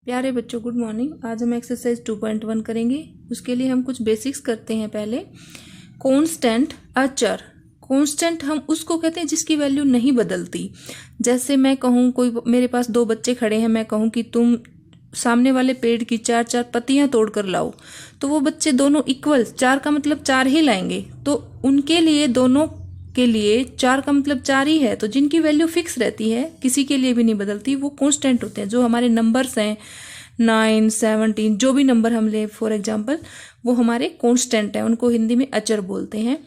प्यारे बच्चों, good morning. आज हम एक्सरसाइज 2.1 करेंगे। उसके लिए हम कुछ बेसिक्स करते हैं। पहले कांस्टेंट, अचर। कांस्टेंट हम उसको कहते हैं जिसकी वैल्यू नहीं बदलती। जैसे मैं कहूँ, कोई मेरे पास दो बच्चे खड़े हैं, मैं कहूँ कि तुम सामने वाले पेड़ की 4 पत्तियां तोड़ कर लाओ, तो वो बच्चे दोनों इक्वल, 4 का मतलब 4 ही लाएंगे। तो उनके लिए, दोनों के लिए 4 का मतलब 4 ही है। तो जिनकी वैल्यू फिक्स रहती है, किसी के लिए भी नहीं बदलती, वो कांस्टेंट होते हैं। जो हमारे नंबर्स हैं 9, 17, जो भी नंबर हम ले फॉर एग्जांपल, वो हमारे कांस्टेंट हैं। उनको हिंदी में अचर बोलते हैं।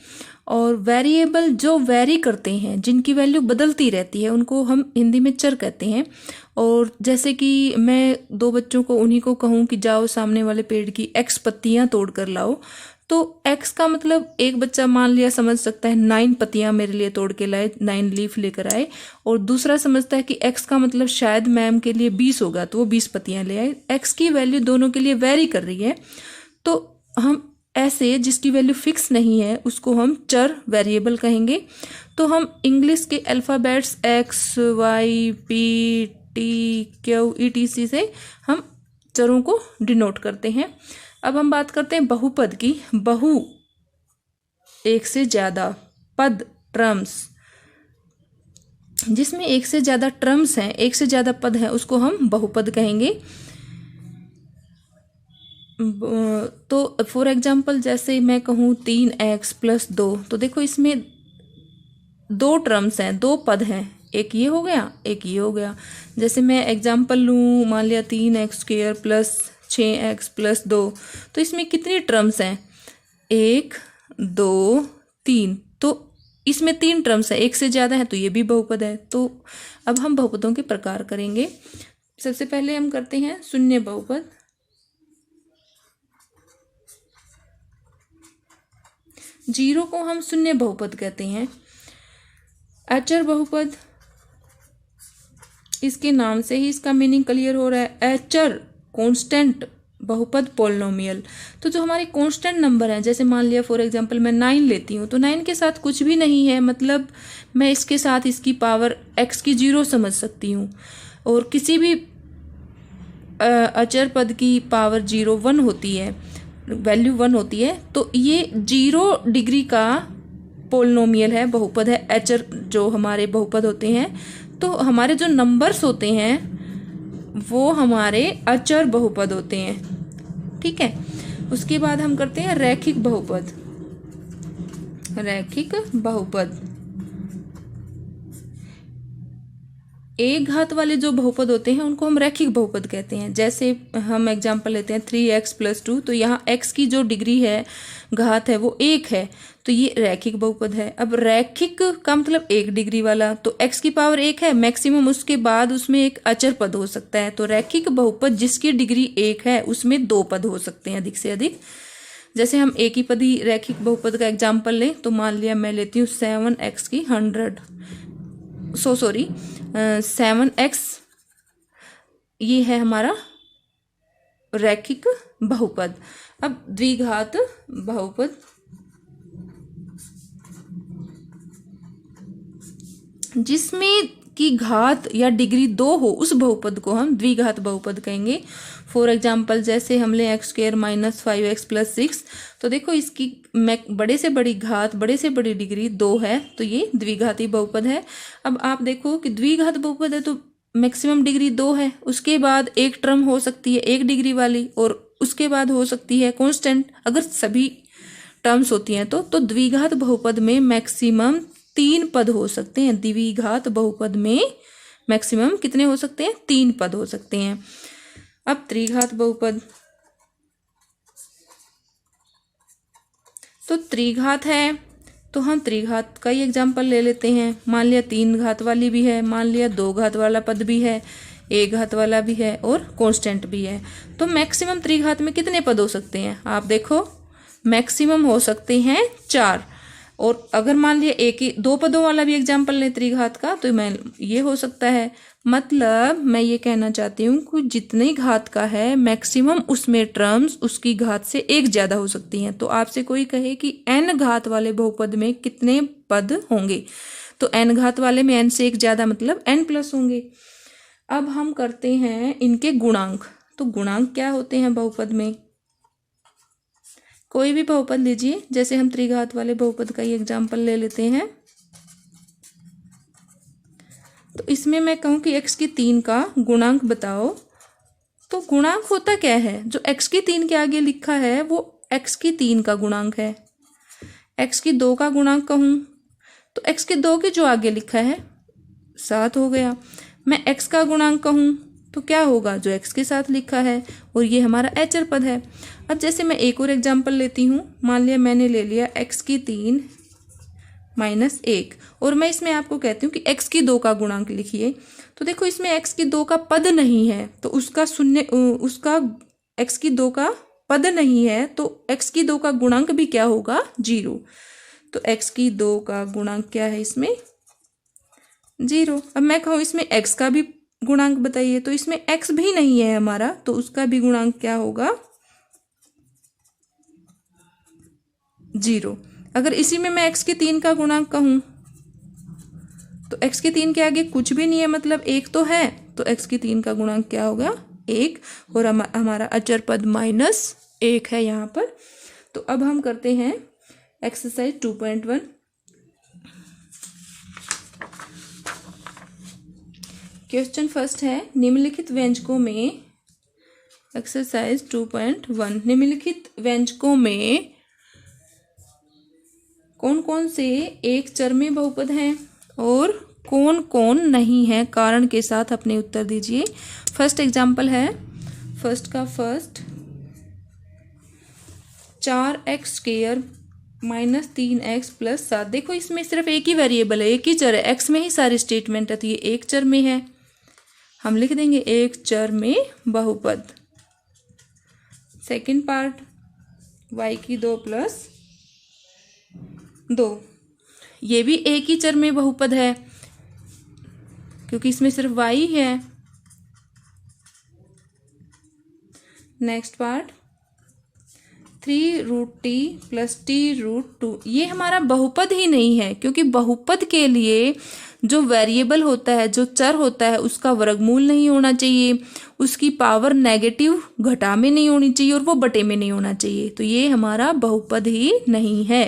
और वेरिएबल, जो वेरी करते हैं, जिनकी वैल्यू बदलती रहती है, उनको हम हिंदी में चर कहते हैं। और जैसे कि मैं दो बच्चों को, उन्हीं को कहूँ कि जाओ सामने वाले पेड़ की X पत्तियां तोड़ कर लाओ, तो X का मतलब एक बच्चा मान लिया समझ सकता है 9 पत्तियां मेरे लिए तोड़ के लाए, 9 लीफ लेकर आए। और दूसरा समझता है कि X का मतलब शायद मैम के लिए 20 होगा, तो वो 20 पत्तियां ले आए। X की वैल्यू दोनों के लिए वेरी कर रही है। तो हम ऐसे, जिसकी वैल्यू फिक्स नहीं है, उसको हम चर, वेरिएबल कहेंगे। तो हम इंग्लिश के alphabets X, Y, P, T, Q, ETC से हम चरों को डिनोट करते हैं। अब हम बात करते हैं बहुपद की। बहु, एक से ज्यादा, पद, टर्म्स। जिसमें एक से ज्यादा टर्म्स हैं, एक से ज्यादा पद हैं, उसको हम बहुपद कहेंगे। तो फॉर एग्जाम्पल, जैसे मैं कहूँ 3x + 2, तो देखो इसमें 2 टर्म्स हैं, 2 पद हैं। एक ये हो गया, एक ये हो गया। जैसे मैं एग्जाम्पल लूँ, मान लिया 3x² + 6x + 2, तो इसमें कितनी टर्म्स हैं? 1, 2, 3। तो इसमें 3 टर्म्स है, एक से ज़्यादा है, तो ये भी बहुपद है। तो अब हम बहुपदों के प्रकार करेंगे। सबसे पहले हम करते हैं शून्य बहुपद। जीरो को हम शून्य बहुपद कहते हैं। अचर बहुपद, इसके नाम से ही इसका मीनिंग क्लियर हो रहा है। अचर, कांस्टेंट बहुपद, पोलिनोमियल। तो जो हमारे कांस्टेंट नंबर हैं, जैसे मान लिया फॉर एग्जांपल मैं 9 लेती हूँ, तो 9 के साथ कुछ भी नहीं है, मतलब मैं इसके साथ इसकी पावर x की 0 समझ सकती हूँ। और किसी भी अचर पद की पावर 0 1 होती है, वैल्यू 1 होती है। तो ये 0 डिग्री का पोलिनोमियल है, बहुपद है। अचर जो हमारे बहुपद होते हैं, तो हमारे जो नंबर्स होते हैं वो हमारे अचर बहुपद होते हैं। ठीक है। उसके बाद हम करते हैं रैखिक बहुपद। रैखिक बहुपद, एक घात वाले जो बहुपद होते हैं उनको हम रैखिक बहुपद कहते हैं। जैसे हम एग्जांपल लेते हैं 3x + 2, तो यहाँ x की जो डिग्री है, घात है, वो 1 है, तो ये रैखिक बहुपद है। अब रैखिक का मतलब 1 डिग्री वाला, तो x की पावर 1 है मैक्सिमम, उसके बाद उसमें एक अचर पद हो सकता है। तो रैखिक बहुपद जिसकी डिग्री 1 है, उसमें 2 पद हो सकते हैं, अधिक से अधिक। जैसे हम एक ही पदी रैखिक बहुपद का एग्जाम्पल लें, तो मान लिया मैं लेती हूँ 7x की 100, 7x, ये है हमारा रैखिक बहुपद। अब द्विघात बहुपद, जिसमें की घात या डिग्री 2 हो, उस बहुपद को हम द्विघात बहुपद कहेंगे। फॉर एग्जाम्पल, जैसे हम ले x² - 5x + 6, तो देखो इसकी बड़े से बड़ी घात, बड़े से बड़ी डिग्री 2 है, तो ये द्विघाती बहुपद है। अब आप देखो कि द्विघात बहुपद है तो मैक्सिमम डिग्री 2 है, उसके बाद एक टर्म हो सकती है 1 डिग्री वाली, और उसके बाद हो सकती है कांस्टेंट। अगर सभी टर्म्स होती हैं तो द्विघात बहुपद में मैक्सिमम 3 पद हो सकते हैं। द्विघात बहुपद में मैक्सिमम कितने हो सकते हैं? 3 पद हो सकते हैं। अब त्रिघात बहुपद, तो त्रिघात है, तो हम त्रिघात का ही एग्जाम्पल ले लेते हैं। मान लिया 3 घात वाली भी है, मान लिया 2 घात वाला पद भी है, 1 घात वाला भी है, और कांस्टेंट भी है। तो मैक्सिमम त्रिघात में कितने पद हो सकते हैं? आप देखो, मैक्सिमम हो सकते हैं 4। और अगर मान लिया 2 पदों वाला भी एग्जाम्पल ले त्रिघात का, तो मैं ये हो सकता है। मतलब मैं ये कहना चाहती हूँ कि जितनी घात का है, मैक्सिमम उसमें टर्म्स उसकी घात से 1 ज्यादा हो सकती हैं। तो आपसे कोई कहे कि n घात वाले बहुपद में कितने पद होंगे, तो n घात वाले में n से 1 ज्यादा मतलब n+ होंगे। अब हम करते हैं इनके गुणांक। तो गुणांक क्या होते हैं बहुपद में? कोई भी बहुपद लीजिए, जैसे हम त्रिघात वाले बहुपद का ही एग्जाम्पल ले लेते हैं। तो इसमें मैं कहूँ कि x की 3 का गुणांक बताओ, तो गुणांक होता क्या है? जो x की 3 के आगे लिखा है वो x की 3 का गुणांक है। x की 2 का गुणांक कहूँ तो x की 2 के जो आगे लिखा है 7 हो गया। मैं x का गुणांक कहूँ तो क्या होगा? जो x के साथ लिखा है, और ये हमारा अचर पद है। अब जैसे मैं एक और एग्जाम्पल लेती हूँ, मान लिया मैंने ले लिया x की 3 माइनस 1, और मैं इसमें आपको कहती हूँ कि x की 2 का गुणांक लिखिए। तो देखो इसमें x की 2 का पद नहीं है, तो उसका x की 2 का पद नहीं है, तो x की 2 का गुणांक भी क्या होगा? 0। तो x की 2 का गुणांक क्या है इसमें? 0। अब मैं कहूँ इसमें x का भी गुणांक बताइए, तो इसमें x भी नहीं है हमारा, तो उसका भी गुणांक क्या होगा? 0। अगर इसी में मैं x की 3 का गुणांक कहूँ तो x की 3 के आगे कुछ भी नहीं है, मतलब 1 तो है, तो x की 3 का गुणांक क्या होगा? 1, और हमारा अचर पद -1 है यहाँ पर। तो अब हम करते हैं एक्सरसाइज 2.1। क्वेश्चन फर्स्ट है, निम्नलिखित व्यंजकों में, एक्सरसाइज 2.1, निम्नलिखित व्यंजकों में कौन कौन से एक चर में बहुपद हैं और कौन कौन नहीं है? कारण के साथ अपने उत्तर दीजिए। फर्स्ट एग्जाम्पल है, फर्स्ट का first, 4x² minus 3x plus 7। देखो इसमें सिर्फ एक ही वेरिएबल है, एक ही चर है, x में ही सारी स्टेटमेंट है, तो ये एक चर में है, हम लिख देंगे एक चर में बहुपद। सेकंड पार्ट, y की 2 प्लस 2, ये भी एक ही चर में बहुपद है क्योंकि इसमें सिर्फ y है। Next part, 3√t plus t√2, ये हमारा बहुपद ही नहीं है, क्योंकि बहुपद के लिए जो वेरिएबल होता है, जो चर होता है, उसका वर्गमूल नहीं होना चाहिए, उसकी पावर नेगेटिव घटा में नहीं होनी चाहिए, और वो बटे में नहीं होना चाहिए, तो ये हमारा बहुपद ही नहीं है,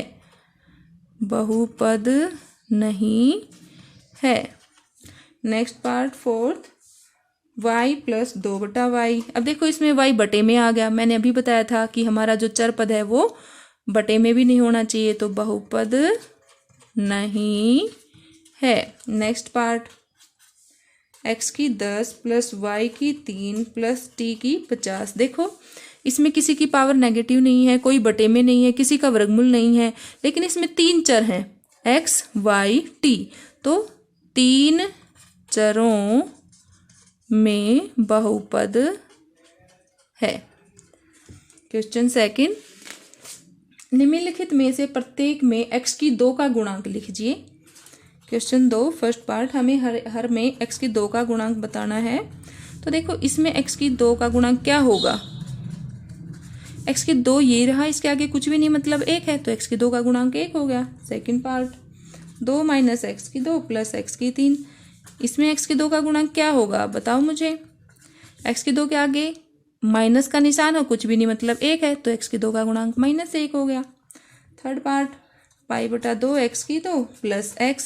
बहुपद नहीं है। Next part, fourth, y plus 2/y। अब देखो इसमें y बटे में आ गया, मैंने अभी बताया था कि हमारा जो चर पद है वो बटे में भी नहीं होना चाहिए, तो बहुपद नहीं है। नेक्स्ट पार्ट, x की 10 प्लस y की 3 प्लस t की 50। देखो इसमें किसी की पावर नेगेटिव नहीं है, कोई बटे में नहीं है, किसी का वर्गमूल नहीं है, लेकिन इसमें 3 चर हैं, x, y, t, तो 3 चरों में बहुपद है। क्वेश्चन सेकंड, निम्नलिखित में से प्रत्येक में x की 2 का गुणांक लिखिए। क्वेश्चन 2, फर्स्ट पार्ट, हमें हर में x की 2 का गुणांक बताना है। तो देखो इसमें x की 2 का गुणांक क्या होगा? x की 2 ये रहा, इसके आगे कुछ भी नहीं, मतलब 1 है, तो x की 2 का गुणांक 1 हो गया। सेकंड पार्ट, 2 माइनस x की 2 प्लस x की 3, इसमें x की 2 का गुणांक क्या होगा? बताओ मुझे। x की 2 के आगे माइनस का निशान है, कुछ भी नहीं, मतलब 1 है, तो x की 2 का गुणांक -1 हो गया। थर्ड पार्ट, π/2 x की 2 प्लस x,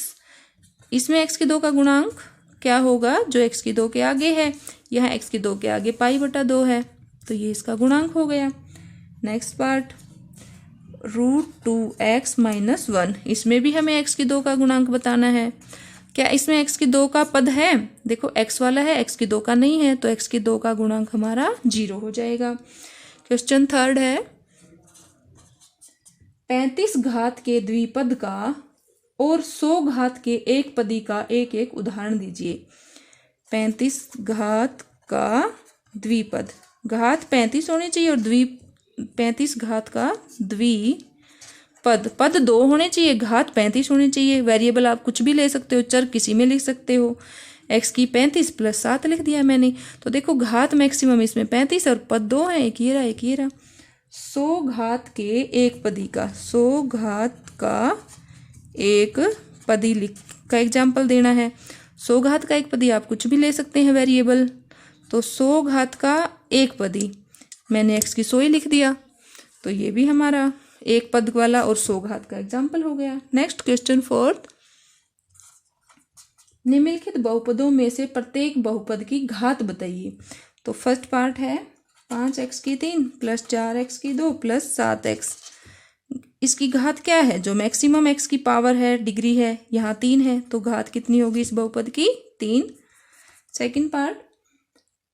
इसमें x की 2 का गुणांक क्या होगा? जो x की 2 के आगे है, यहाँ x की 2 के आगे π/2 है, तो ये इसका गुणांक हो गया। नेक्स्ट पार्ट, √2x - 1, इसमें भी हमें x की 2 का गुणांक बताना है। क्या इसमें x की 2 का पद है? देखो x वाला है, x की 2 का नहीं है, तो x की 2 का गुणांक हमारा 0 हो जाएगा। क्वेश्चन थर्ड है, 35 घात के द्विपद का और 100 घात के एक पदी का एक एक उदाहरण दीजिए। 35 घात का द्विपद, घात 35 होनी चाहिए, और 35 घात का द्विपद, पद 2 होने चाहिए, घात 35 होनी चाहिए। वेरिएबल आप कुछ भी ले सकते हो, चर किसी में लिख सकते हो। x की 35 प्लस 7 लिख दिया मैंने। तो देखो घात मैक्सिमम इसमें 35 और पद 2 है, एक ये रहा एक ये रहा। 100 घात के एक पदी का, 100 घात का एक पदी का एग्जाम्पल देना है। 100 घात का एक पदी आप कुछ भी ले सकते हैं वेरिएबल। तो 100 घात का एक पदी, मैंने x की 100 ही लिख दिया, तो ये भी हमारा एक पद वाला और 100 घात का एग्जाम्पल हो गया। नेक्स्ट क्वेश्चन 4, निम्नलिखित बहुपदों में से प्रत्येक बहुपद की घात बताइए। तो फर्स्ट पार्ट है 5x की 3 प्लस 4x की 2 प्लस 7x। इसकी घात क्या है? जो मैक्सिमम x की पावर है, डिग्री है, यहाँ 3 है, तो घात कितनी होगी इस बहुपद की? 3। सेकंड पार्ट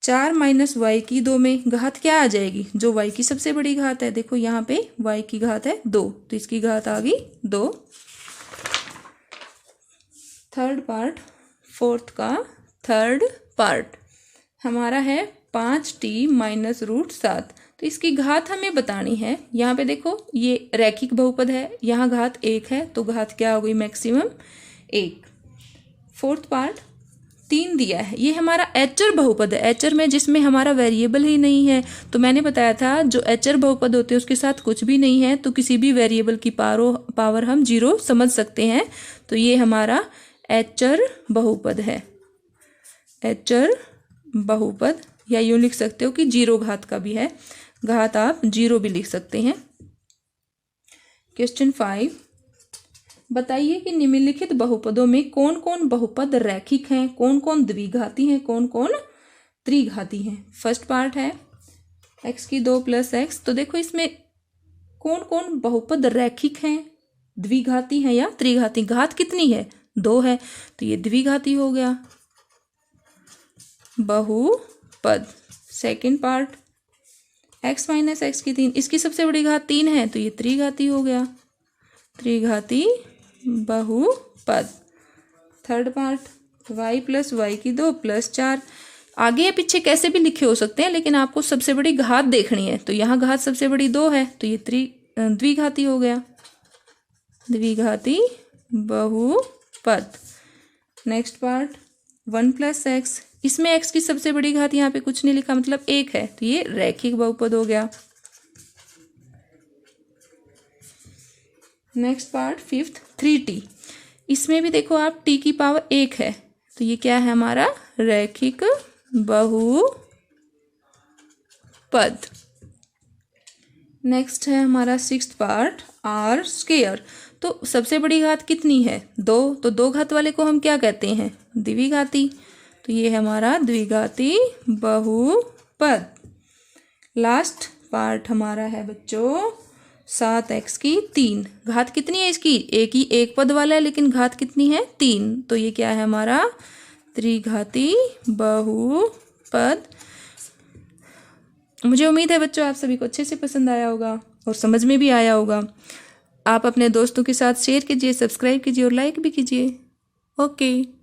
4 माइनस वाई की 2 में घात क्या आ जाएगी? जो y की सबसे बड़ी घात है, देखो यहाँ पे y की घात है 2, तो इसकी घात आ गई 2। थर्ड पार्ट, फोर्थ का थर्ड पार्ट हमारा है 5t माइनस रूट 7, तो इसकी घात हमें बतानी है। यहाँ पे देखो ये रैखिक बहुपद है, यहाँ घात 1 है, तो घात क्या हो गई? मैक्सिमम 1। फोर्थ पार्ट 3 दिया है, ये हमारा एचर बहुपद है, एचर में जिसमें हमारा वेरिएबल ही नहीं है। तो मैंने बताया था जो एचर बहुपद होते हैं उसके साथ कुछ भी नहीं है, तो किसी भी वेरिएबल की पावर हम 0 समझ सकते हैं। तो ये हमारा एचर बहुपद है, एचर बहुपद, या यूं लिख सकते हो कि 0 घात का भी है, घात आप 0 भी लिख सकते हैं। क्वेश्चन 5, बताइए कि निम्नलिखित बहुपदों में कौन कौन बहुपद रैखिक हैं, कौन कौन द्विघाती हैं, कौन कौन त्रिघाती हैं। फर्स्ट पार्ट है x की 2 प्लस एक्स, तो देखो इसमें कौन कौन बहुपद रैखिक हैं, द्विघाती हैं या त्रिघाती। घात कितनी है? 2 है, तो ये द्विघाती हो गया बहुपद। Second part x minus x की 3, इसकी सबसे बड़ी घात 3 है, तो ये त्रिघाती हो गया, त्रिघाती बहुपद। Third part y plus y की 2 प्लस 4, आगे या पीछे कैसे भी लिखे हो सकते हैं, लेकिन आपको सबसे बड़ी घात देखनी है। तो यहाँ घात सबसे बड़ी 2 है, तो ये द्विघाती हो गया, द्विघाती बहुपद। नेक्स्ट पार्ट 1 प्लस एक्स, इसमें x की सबसे बड़ी घात यहाँ पे कुछ नहीं लिखा, मतलब 1 है, तो ये रैखिक बहुपद हो गया। नेक्स्ट पार्ट फिफ्थ 3t, इसमें भी देखो आप t की पावर 1 है, तो ये क्या है? हमारा रैखिक बहुपद। नेक्स्ट है हमारा सिक्स्थ पार्ट r स्क्वायर, तो सबसे बड़ी घात कितनी है? 2, तो 2 घात वाले को हम क्या कहते हैं? द्विघाती, तो ये है हमारा द्विघाती बहुपद। लास्ट पार्ट हमारा है बच्चों 7x की 3, घात कितनी है इसकी? एक पद वाला है, लेकिन घात कितनी है? 3, तो ये क्या है? हमारा त्रिघाती बहुपद। मुझे उम्मीद है बच्चों आप सभी को अच्छे से पसंद आया होगा और समझ में भी आया होगा। आप अपने दोस्तों के साथ शेयर कीजिए, सब्सक्राइब कीजिए और लाइक भी कीजिए। ओके।